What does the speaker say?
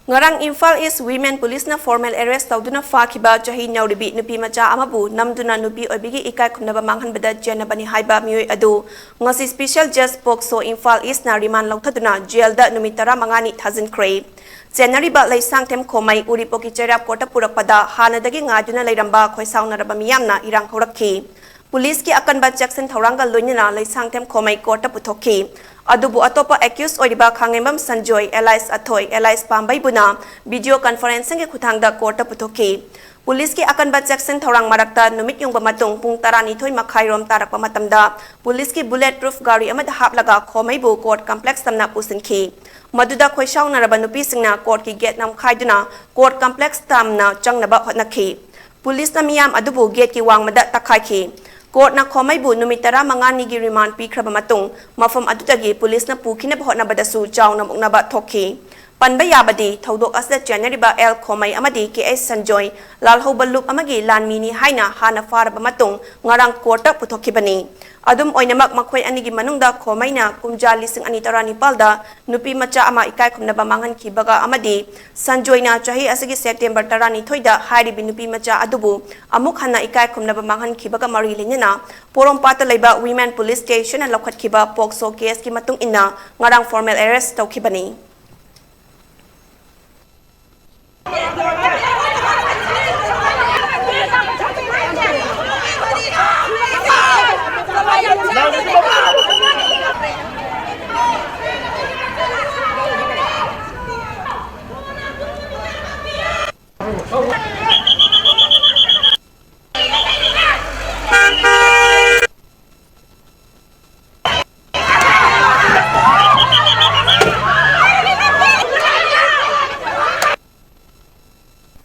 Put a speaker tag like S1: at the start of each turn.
S1: Ngarang Imphal East Women Police na formal arrest tawduna fakiba CHAHI NOURIBI NUPI MACHA AMABU NAMDUNA NUPI OIBI EKAI KHUMNABA MANGHANBADA CHENNABA ni haiba mioi adu ngasi Special Judge Pokso Imphal East na remand lauthaduna jail da numitara mangani Khagembam Sanjoy Leishangthem Khomei Uripoki Cheirak Piragani hanadagi ngaduna leiramba khoisaunaraba miyamna irang horakhi Police ki akanba Jackson Thoranga loinina Leishangthem Khomei Court puthokhi Adubu atopa accused oiba Khagembam Sanjoy Elias Pambai buna video conferencing ke khutangda court puthokhi Police ki akanba Jackson Thorang marakta numit yung bamatung pung tarani thoi makhairom tarakpa matamda Police ki bulletproof gari amad haplaga Khomei bu court complex tamna pusinkhi Maduda khoisaung naraba nupi singna court ki gate nam khaiduna court complex tamna changnaba hotnakhi Police na miyam adubu gate ki wangmada takhaikhi Court na Khomei bu numitara mangani gi remand pikraba matung mafam adutagi police na pukhina bhotnabada su chawnam uknaba thokhi panba yabadi thodok asda CHENNABA Khomei Amadi Khagembam Sanjoy lalhobalup amagi lanmini haina hana faraba matung ngarang court puthokibani adum oinamak makhoi anigi manungda Khomei na kumja 2024 da nupi macha ama EKAI khumnaba manghankibaga amadi Sanjoy na CHAHI asigi September 13 da hairibi nupi macha adubu amuk hana EKAI khumnaba manghankibaga mari lenina porompata leiba Women Police Station na lokhatkiba pokso case ki matung inna ngarang formal arrest tawkhibani